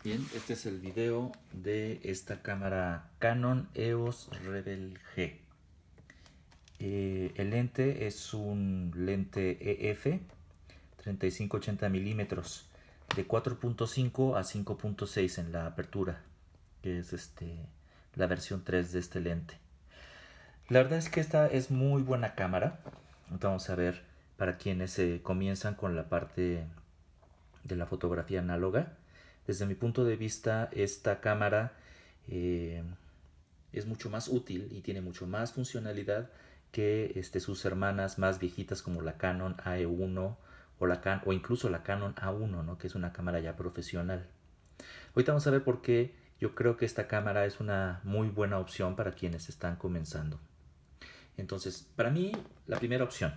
Bien, este es el video de esta cámara Canon EOS Rebel G. El lente es un lente EF 35-80 milímetros de 4.5 a 5.6 en la apertura, que es la versión 3 de este lente. La verdad es que esta es muy buena cámara. Vamos a ver para quienes comienzan con la parte de la fotografía análoga. Desde mi punto de vista, esta cámara es mucho más útil y tiene mucho más funcionalidad que sus hermanas más viejitas como la Canon AE1 o incluso la Canon A1, ¿no? Que es una cámara ya profesional. Ahorita vamos a ver por qué yo creo que esta cámara es una muy buena opción para quienes están comenzando. Entonces, para mí, la primera opción,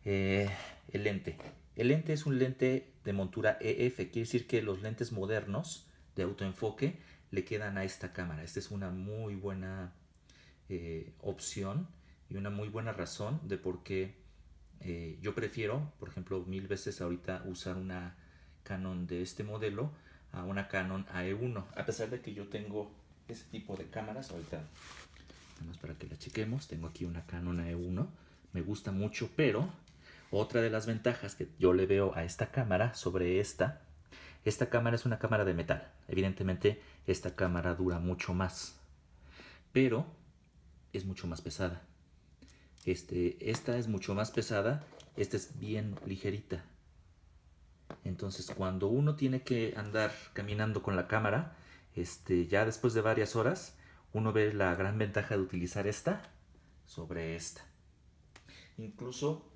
el lente. El lente es un lente de montura EF, quiere decir que los lentes modernos de autoenfoque le quedan a esta cámara. Esta es una muy buena opción y una muy buena razón de por qué yo prefiero, por ejemplo, 1000 veces ahorita usar una Canon de este modelo a una Canon AE1, a pesar de que yo tengo ese tipo de cámaras. Ahorita, nada más para que la chequemos, tengo aquí una Canon AE1, me gusta mucho, pero otra de las ventajas que yo le veo a esta cámara sobre esta cámara es una cámara de metal. Evidentemente esta cámara dura mucho más, pero es mucho más pesada. Esta es mucho más pesada, esta es bien ligerita. Entonces cuando uno tiene que andar caminando con la cámara, ya después de varias horas, uno ve la gran ventaja de utilizar esta sobre esta. Incluso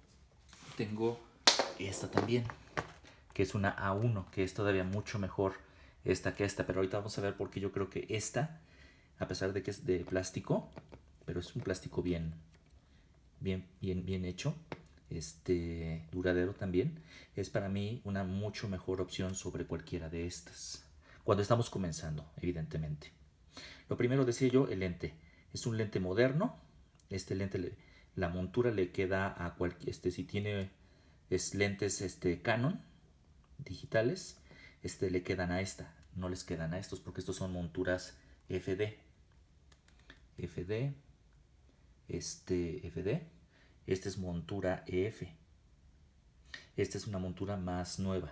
tengo esta también, que es una A1, que es todavía mucho mejor esta que esta. Pero ahorita vamos a ver por qué yo creo que esta, a pesar de que es de plástico, pero es un plástico bien hecho, duradero también, es para mí una mucho mejor opción sobre cualquiera de estas. Cuando estamos comenzando, evidentemente. Lo primero decía yo, el lente. Es un lente moderno. Este lente, la montura le queda a cualquier, si tiene lentes Canon digitales, le quedan a esta. No les quedan a estos porque estos son monturas FD. FD. FD. Esta es montura EF. Esta es una montura más nueva.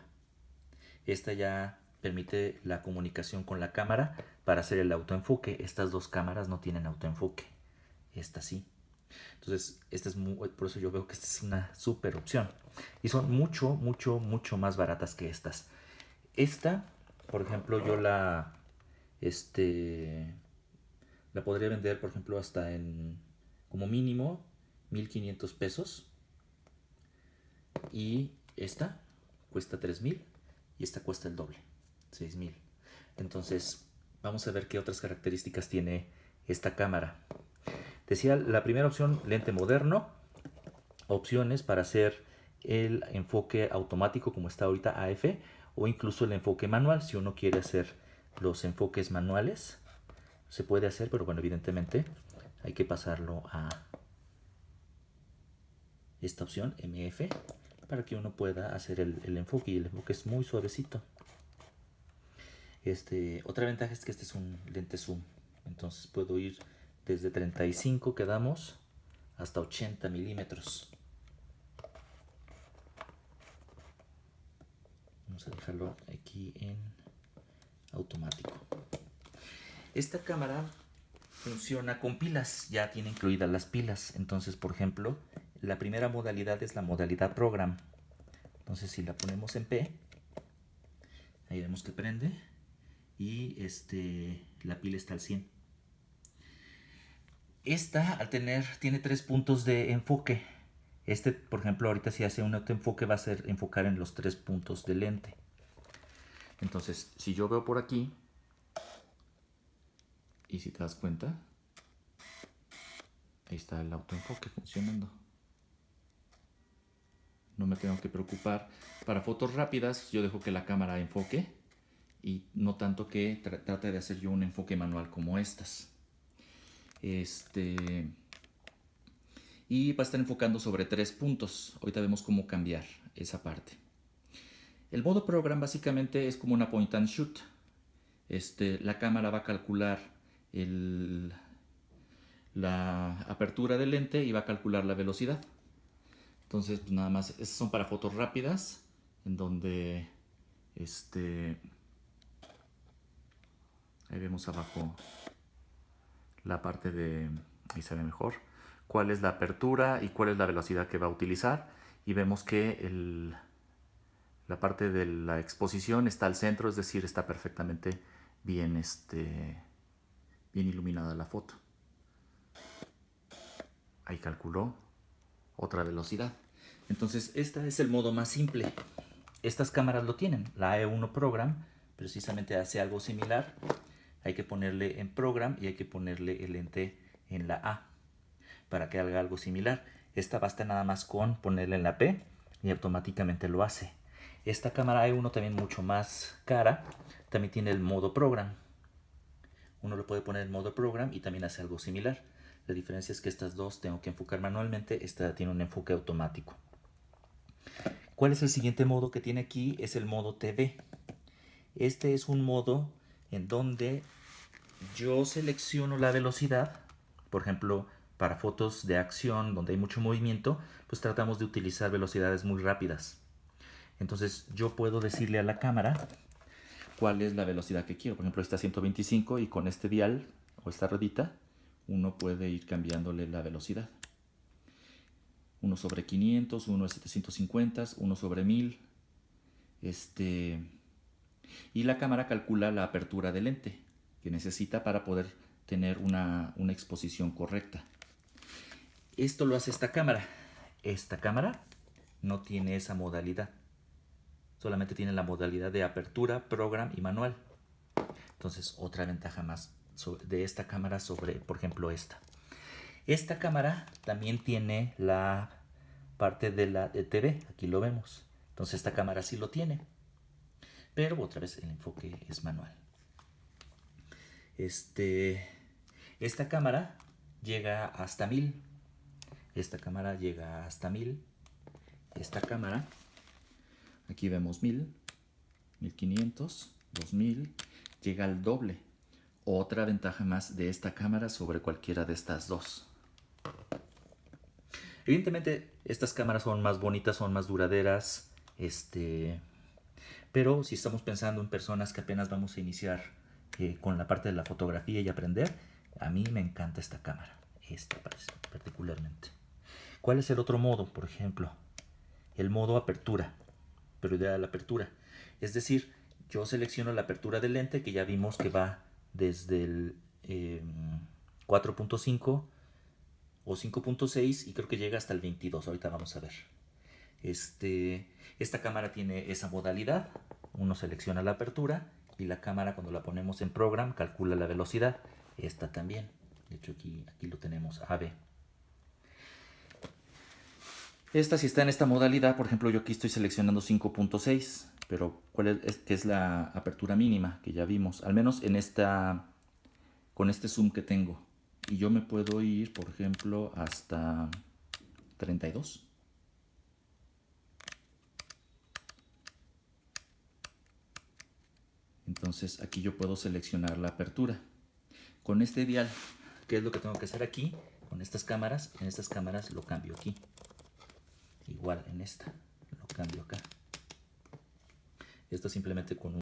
Esta ya permite la comunicación con la cámara para hacer el autoenfoque. Estas dos cámaras no tienen autoenfoque. Esta sí. Entonces, por eso yo veo que esta es una super opción. Y son mucho más baratas que estas. Esta, por ejemplo, yo la podría vender, por ejemplo, hasta en como mínimo 1500 pesos. Y esta cuesta 3000 y esta cuesta el doble, 6000. Entonces, vamos a ver qué otras características tiene esta cámara. Decía, la primera opción, lente moderno. Opciones para hacer el enfoque automático como está ahorita AF, o incluso el enfoque manual. Si uno quiere hacer los enfoques manuales, se puede hacer, pero bueno, evidentemente hay que pasarlo a esta opción MF para que uno pueda hacer el enfoque, y el enfoque es muy suavecito. Otra ventaja es que este es un lente zoom, entonces puedo ir desde 35 que damos hasta 80 milímetros. Vamos a dejarlo aquí en automático. Esta cámara funciona con pilas, ya tiene incluidas las pilas. Entonces, por ejemplo, la primera modalidad es la modalidad program. Entonces, si la ponemos en P, ahí vemos que prende y la pila está al 100. Esta, tiene 3 puntos de enfoque. Por ejemplo, ahorita si hace un autoenfoque va a ser enfocar en los 3 puntos del lente. Entonces, si yo veo por aquí, y si te das cuenta, ahí está el autoenfoque funcionando. No me tengo que preocupar. Para fotos rápidas yo dejo que la cámara enfoque y no tanto que trate de hacer yo un enfoque manual como estas. Y va a estar enfocando sobre 3 puntos. Ahorita vemos cómo cambiar esa parte. El modo program básicamente es como una point and shoot. La cámara va a calcular la apertura del lente y va a calcular la velocidad. Entonces, pues nada más, estas son para fotos rápidas, en donde ahí vemos abajo la parte de, ahí se ve mejor, cuál es la apertura y cuál es la velocidad que va a utilizar. Y vemos que la parte de la exposición está al centro, es decir, está perfectamente bien, bien iluminada la foto. Ahí calculó otra velocidad. Entonces, este es el modo más simple. Estas cámaras lo tienen. La E1 Program precisamente hace algo similar. Hay que ponerle en Program y hay que ponerle el lente en la A para que haga algo similar. Esta basta nada más con ponerle en la P y automáticamente lo hace. Esta cámara E1 también mucho más cara, también tiene el modo Program. Uno lo puede poner en modo Program y también hace algo similar. La diferencia es que estas dos tengo que enfocar manualmente, esta tiene un enfoque automático. ¿Cuál es el siguiente modo que tiene aquí? Es el modo TV. Este es un modo en donde yo selecciono la velocidad. Por ejemplo, para fotos de acción donde hay mucho movimiento, pues tratamos de utilizar velocidades muy rápidas. Entonces yo puedo decirle a la cámara cuál es la velocidad que quiero. Por ejemplo, está a 125 y con este dial o esta ruedita uno puede ir cambiándole la velocidad. 1 sobre 500, 1 sobre 750, 1 sobre 1000. Y la cámara calcula la apertura del lente que necesita para poder tener una exposición correcta. Esto lo hace esta cámara. Esta cámara no tiene esa modalidad. Solamente tiene la modalidad de apertura, program y manual. Entonces, otra ventaja más de esta cámara sobre, por ejemplo, esta. Esta cámara también tiene la parte de la TV. Aquí lo vemos. Entonces, esta cámara sí lo tiene. Pero otra vez el enfoque es manual. Esta cámara llega hasta 1000. Esta cámara llega hasta 1000. Esta cámara, aquí vemos 1000, 1500, 2000, llega al doble. Otra ventaja más de esta cámara sobre cualquiera de estas dos. Evidentemente, estas cámaras son más bonitas, son más duraderas, pero si estamos pensando en personas que apenas vamos a iniciar con la parte de la fotografía y aprender, a mí me encanta esta cámara, esta particularmente. ¿Cuál es el otro modo? Por ejemplo, el modo apertura, prioridad de la apertura. Es decir, yo selecciono la apertura del lente, que ya vimos que va desde el 4.5 o 5.6 y creo que llega hasta el 22. Ahorita vamos a ver. Esta cámara tiene esa modalidad. Uno selecciona la apertura y la cámara, cuando la ponemos en program, calcula la velocidad. Esta también. De hecho, aquí lo tenemos, AB. Esta, si está en esta modalidad, por ejemplo, yo aquí estoy seleccionando 5.6, pero ¿cuál es? Que es la apertura mínima que ya vimos, al menos en con este zoom que tengo. Y yo me puedo ir, por ejemplo, hasta 32. Entonces aquí yo puedo seleccionar la apertura. Con este dial, ¿qué es lo que tengo que hacer aquí? Con estas cámaras, en estas cámaras lo cambio aquí. Igual en esta, lo cambio acá. Esto simplemente con un